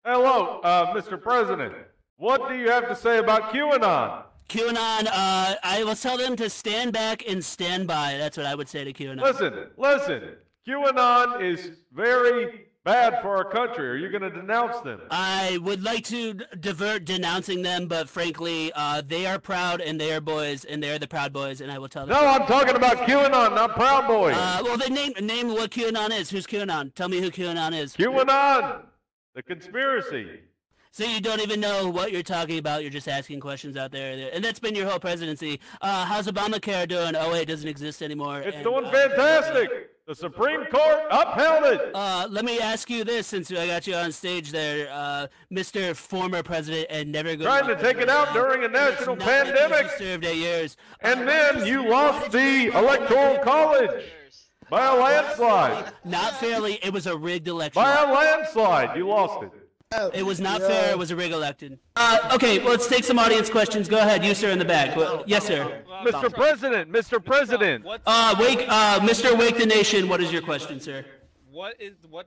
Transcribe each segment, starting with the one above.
Hello, Mr. President. What do you have to say about QAnon? QAnon, I will tell them to stand back and stand by. That's what I would say to QAnon. Listen. QAnon is very bad for our country. Are you going to denounce them? I would like to divert denouncing them, but frankly, they are proud and they are boys and they are the Proud Boys, and I will tell them. No, I'm talking about QAnon, not Proud Boys. Well, then name what QAnon is. Who's QAnon? Tell me who QAnon is. QAnon, the conspiracy. So you don't even know what you're talking about. You're just asking questions out there. And that's been your whole presidency. How's Obamacare doing? Oh, wait, it doesn't exist anymore. It's doing fantastic. The Supreme Court upheld it. Let me ask you this, since I got you on stage there, Mr. Former President, and never go trying to take it out during a national pandemic. You served 8 years. And then you lost the Electoral College by a landslide. Not fairly. It was a rigged election. By a landslide. You lost it. It was not fair. It was a rig election. Okay, well, let's take some audience questions. Go ahead, you sir in the back. Yes, sir. Mr. President. Mr. Wake the Nation. What is your question, sir? What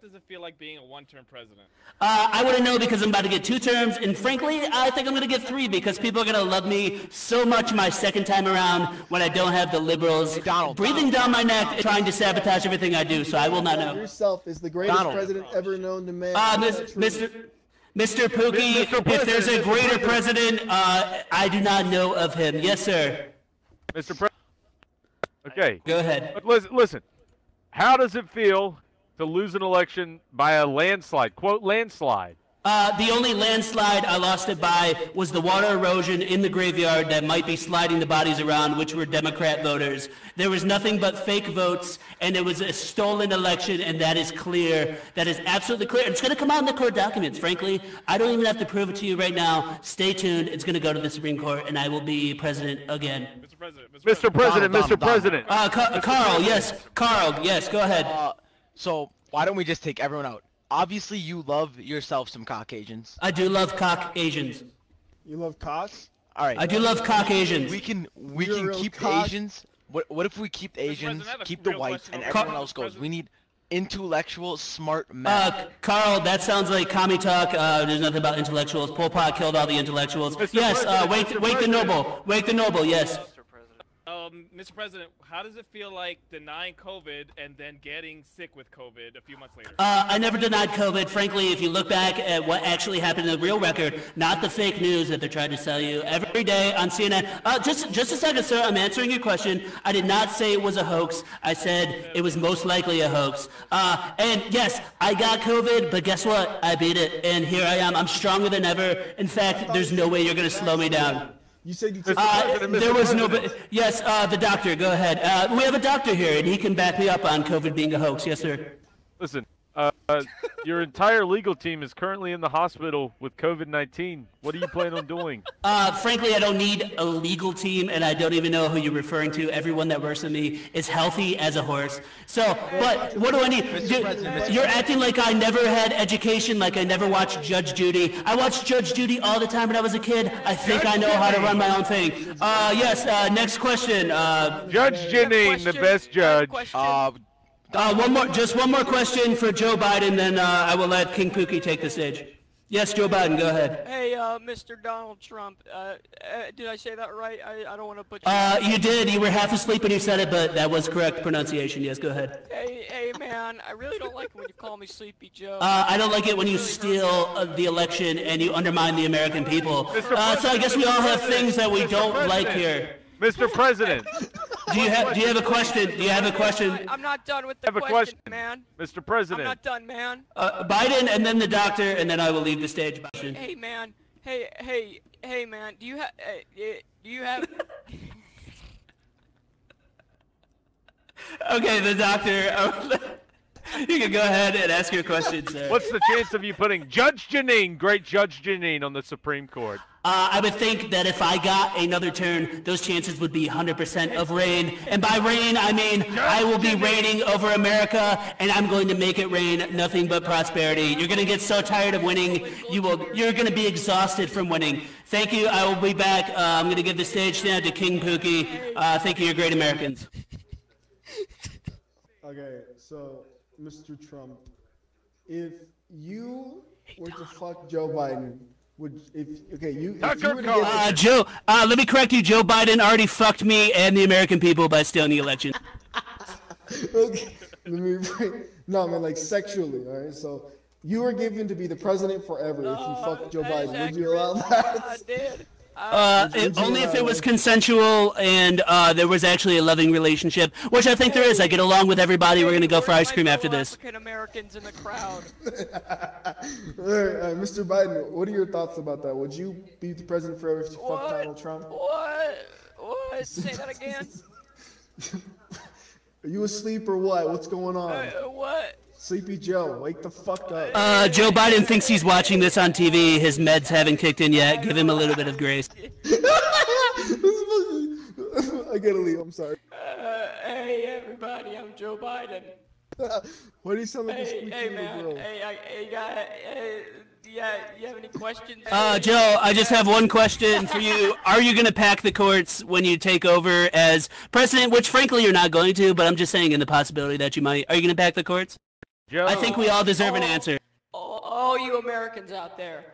does it feel like being a one-term president? I wouldn't know because I'm about to get 2 terms, and frankly, I think I'm going to get 3 because people are going to love me so much my second time around when I don't have the liberals breathing down my neck, trying to sabotage everything I do. So I will not know. Yourself is the greatest president ever known to man. Mr. Pookie, if there's a greater president, I do not know of him. Yes, sir. Mr. President. Okay. Go ahead. Listen. How does it feel to lose an election by a landslide? Quote, landslide. The only landslide I lost it by was the water erosion in the graveyard that might be sliding the bodies around, which were Democrat voters. There was nothing but fake votes, and it was a stolen election, and that is clear. That is absolutely clear. It's going to come out in the court documents, frankly. I don't even have to prove it to you right now. Stay tuned. It's going to go to the Supreme Court, and I will be president again. Mr. President. Carl, yes, go ahead. So why don't we just take everyone out? Obviously, you love yourself some Caucasians. I do love Caucasians. You love cocks? All right. I do love Caucasians. We can keep the Asians. What if we keep the Asians, keep the whites, and everyone else goes? We need intellectual, smart men. Carl, that sounds like commie talk. There's nothing about intellectuals. Pol Pot killed all the intellectuals. Yes, wake the noble. Wake the noble, yes. Mr. President, how does it feel like denying COVID and then getting sick with COVID a few months later? I never denied COVID. Frankly, if you look back at what actually happened in the real record, not the fake news that they're trying to sell you every day on CNN. Just a second, sir. I'm answering your question. I did not say it was a hoax. I said it was most likely a hoax. And yes, I got COVID, but guess what? I beat it, and here I am. I'm stronger than ever. In fact, there's no way you're going to slow me down. You said you took there was no. Yes, the doctor. Go ahead. We have a doctor here, and he can back me up on COVID being a hoax. Yes, sir. Listen, your entire legal team is currently in the hospital with COVID-19. What are you planning on doing? Frankly, I don't need a legal team, and I don't even know who you're referring to. Everyone that works with me is healthy as a horse. So, but what do I need? You're acting like I never had education, like I never watched Judge Judy. I watched Judge Judy all the time when I was a kid. I think I know how to run my own thing. Yes, next question. Judge Janine, the best judge. Just one more question for Joe Biden, then I will let King Pookie take the stage. Yes, Joe Biden, go ahead. Hey, Mr. Donald Trump, did I say that right? I don't want to put you... You did. You were half asleep when you said it, but that was correct pronunciation. Yes, go ahead. Hey, man, I really don't like it when you call me Sleepy Joe. I don't like it when you steal the election and you undermine the American people. So I guess we all have things that we don't like here. Mr. President. Do you have a question? Do you have a question? I'm not done with the question, man. Mr. President. I'm not done, man. Biden and then the doctor, and then I will leave the stage. Hey, man. Hey, man. Do you have... Okay, the doctor. You can go ahead and ask your question, sir. What's the chance of you putting Judge Janine, great Judge Janine, on the Supreme Court? I would think that if I got another turn, those chances would be 100% of rain. And by rain, I mean I will be reigning over America, and I'm going to make it rain nothing but prosperity. You're going to get so tired of winning, you're going to be exhausted from winning. Thank you. I will be back. I'm going to give the stage now to King Pookie. Thank you, you're great Americans. Okay, so, Mr. Trump, if you were to fuck Joe Biden, would if you if you Tucker were to get Joe, let me correct you. Joe Biden already fucked me and the American people by stealing the election. okay, no man, like sexually, all right. So you were given to be the president forever if you fucked Joe Biden. Would you allow that? I did. Only if it was consensual and there was actually a loving relationship, which I think there is. I get along with everybody. We're gonna go for ice cream after this. African Americans in the crowd. All right, Mr. Biden, what are your thoughts about that? Would you be the president forever if you fucked Donald Trump? What? Say that again. Are you asleep or what? What's going on? What? Sleepy Joe, wake the fuck up. Joe Biden thinks he's watching this on TV. His meds haven't kicked in yet. Give him a little bit of grace. I gotta leave, I'm sorry. Hey everybody, I'm Joe Biden. Why do you sound like a squeaky Hey little man, girl? yeah, you have any questions? Joe, I just have one question for you. Are you going to pack the courts when you take over as president? Which, frankly, you're not going to, but I'm just saying in the possibility that you might. Are you going to pack the courts? Joe. I think we all deserve an answer. All you Americans out there,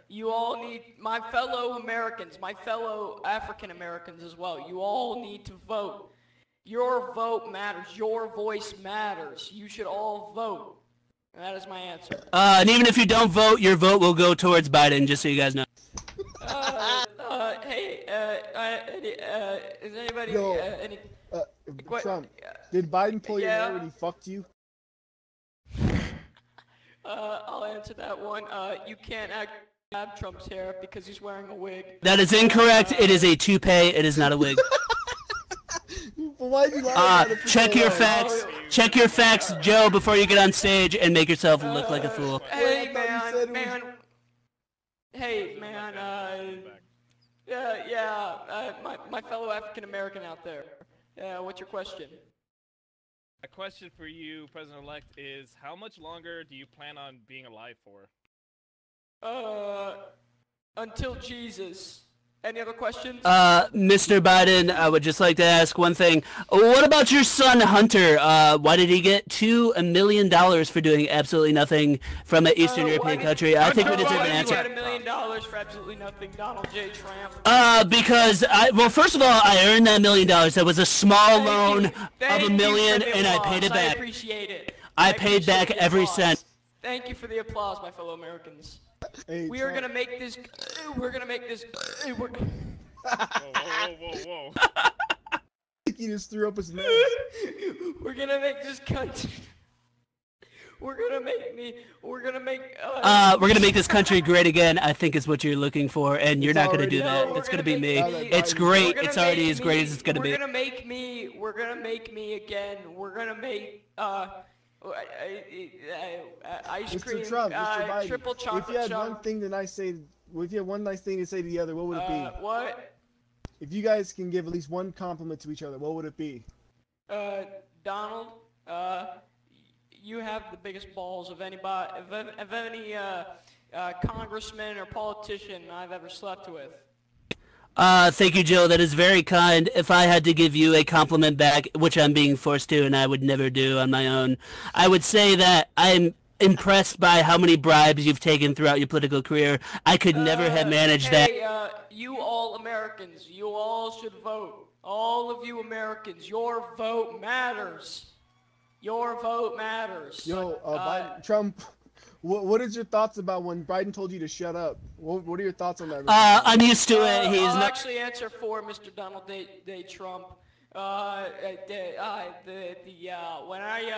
you all need, my fellow Americans, my fellow African Americans as well, you all need to vote. Your vote matters. Your voice matters. You should all vote. And that is my answer. And even if you don't vote, your vote will go towards Biden, just so you guys know. Hey, is anybody, any... Trump, did Biden pull your hair when he fucked you? I'll answer that one. You can't actually have Trump's hair because he's wearing a wig. That is incorrect. It is a toupee. It is not a wig. Why'd you lie about it for Check so your long? facts. Check your facts, Joe, before you get on stage and make yourself look like a fool. Hey, I thought you said man. Hey, man. My fellow African American out there. What's your question? A question for you, President-elect, is how much longer do you plan on being alive for? Until Jesus. Any other questions? Mr. Biden, I would just like to ask one thing. What about your son, Hunter? Why did he get $2 million for doing absolutely nothing from an Eastern European country? I think we deserve an answer. Why did you get $1 million for absolutely nothing, Donald J. Trump? Because well, first of all, I earned that $1 million. That was a small loan of $1 million, and I paid it back. I appreciate it. I paid back every cent. Thank you for the applause, my fellow Americans. Hey, We are gonna make this. We're gonna make this. Whoa. he just threw up his mouth. We're gonna make this country. We're gonna make. We're gonna make this country great again. I think is what you're looking for, and you're not gonna do that. It's gonna be me. It's great. It's already as great as it's gonna be. We're gonna make me. We're gonna make me again. We're gonna make ice cream. Mr. Trump, Mr. Biden, triple chocolate. if you had one thing to nice say, if you had one nice thing to say to the other, what would it be? What? If you guys can give at least one compliment to each other, what would it be? Donald, you have the biggest balls of anybody, of any congressman or politician I've ever slept with. Thank you, Joe. That is very kind. If I had to give you a compliment back, which I'm being forced to, and I would never do on my own, I would say that I'm impressed by how many bribes you've taken throughout your political career. I could never have managed that. You all Americans, you all should vote. All of you Americans, your vote matters. Your vote matters. Yo, Biden, Trump, what is your thoughts about when Biden told you to shut up? What are your thoughts on that? I'm used to it. He's I'll not actually answer for Mr. Donald J. Trump. When I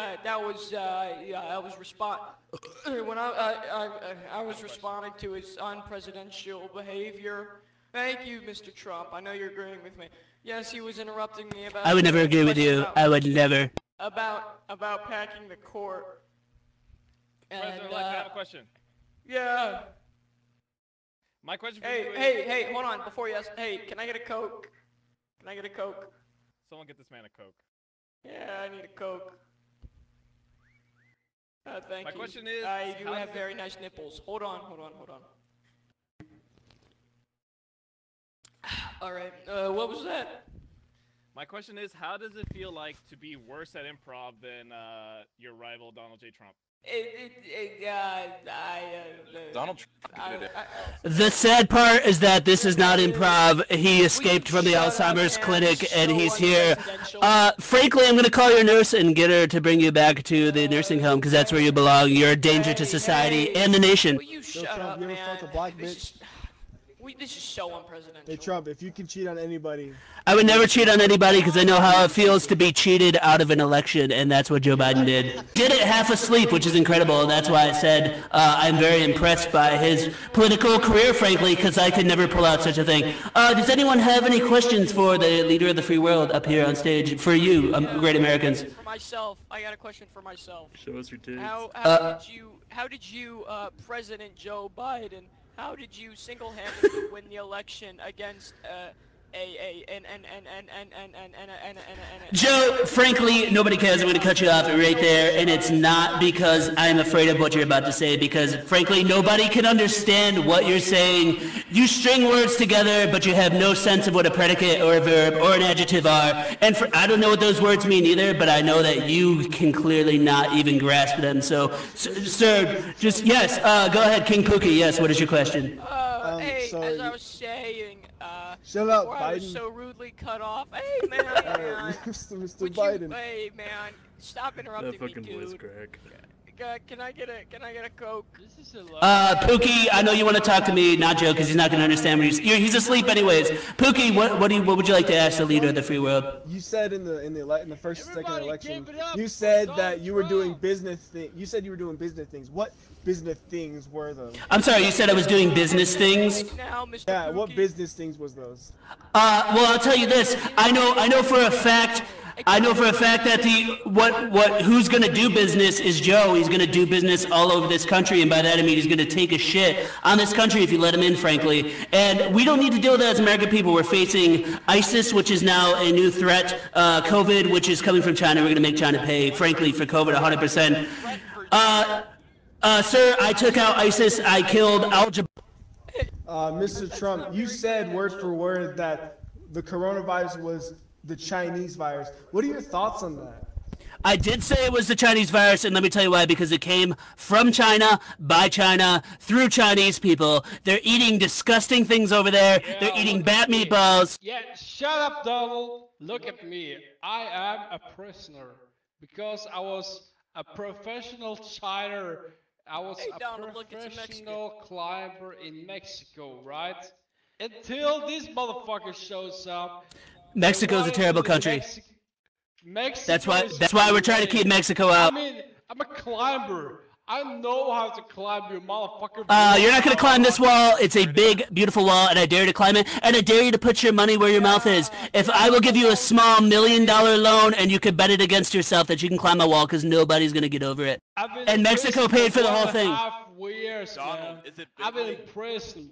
was responding to his unpresidential behavior. Thank you, Mr. Trump. I know you're agreeing with me. Yes, he was interrupting me about. I would never agree with you. I would never. About packing the court. President-elect, I have a question. Yeah. My question for you is... Hey, hold on. Before you ask, hey, can I get a Coke? Can I get a Coke? Someone get this man a Coke. Yeah, I need a Coke. Thank you. My question is... I do have very nice nipples. Hold on. Alright, what was that? My question is, how does it feel like to be worse at improv than your rival Donald J. Trump? Donald Trump did it. The sad part is that this is not improv. He escaped from the Alzheimer's clinic and he's here. Frankly, I'm going to call your nurse and get her to bring you back to the nursing home because that's where you belong. You're a danger to society and the nation. Will you shut up, man? This is so unpresidential. Hey Trump, if you can cheat on anybody. I would never cheat on anybody because I know how it feels to be cheated out of an election, and that's what Joe Biden did. Did it half asleep, which is incredible, and that's why I said I'm very impressed by his political career, frankly, because I could never pull out such a thing. Does anyone have any questions for the leader of the free world up here on stage? For you, great Americans. For myself, I got a question for myself. Show us your tits. How did you, President Joe Biden, how did you single-handedly win the election against Joe, frankly, nobody cares. I'm going to cut you off right there, and it's not because I'm afraid of what you're about to say, because, frankly, nobody can understand what you're saying. You string words together, but you have no sense of what a predicate or a verb or an adjective are, and I don't know what those words mean either, but I know that you can clearly not even grasp them. So, sir, just, yes, go ahead, King Pookie, yes, what is your question? Hey, as I was saying, shut up, before Biden. I was so rudely cut off. Hey, man, Mr. Biden. Hey, man, stop interrupting That fucking me, dude. voice crack. Can I get a Coke? This is Pookie, I know you want to talk to me, not Joe, because he's not going to understand what he's asleep anyways. Pookie, what would you like to ask the leader of the free world? You said in the first second election, you said that you were doing business things. You said you were doing business things. What business things were those? I'm sorry, you said I was doing business things? Yeah, what business things was those? Well, I'll tell you this. I know for a fact that who's gonna do business is Joe. He's gonna do business all over this country, and by that I mean he's gonna take a shit on this country if you let him in, frankly. And we don't need to deal with that as American people. We're facing ISIS, which is now a new threat, COVID, which is coming from China. We're gonna make China pay, frankly, for COVID 100%. Sir, I took out ISIS. I killed Al-Jabbar. Mr. Trump, you said word for word that the coronavirus was the Chinese virus. What are your thoughts on that? I did say it was the Chinese virus, and let me tell you why, because it came from China, by China, through Chinese people. They're eating disgusting things over there. Yeah, they're eating bat meatballs. Yeah, shut up, Donald. Look at me. I am a prisoner because I was a professional chiner. I was a professional climber in Mexico, right? Until this motherfucker shows up. Mexico's a terrible country. That's why we're trying to keep Mexico out. I mean, I'm a climber. I know how to climb, you motherfucker. You're not gonna climb this wall. It's a big, beautiful wall, and I dare you to climb it. And I dare you to put your money where your mouth is. If I will give you a small $1 million loan, and you can bet it against yourself that you can climb a wall, because nobody's gonna get over it. And Mexico paid for the whole thing. Years, Donald, I've been in prison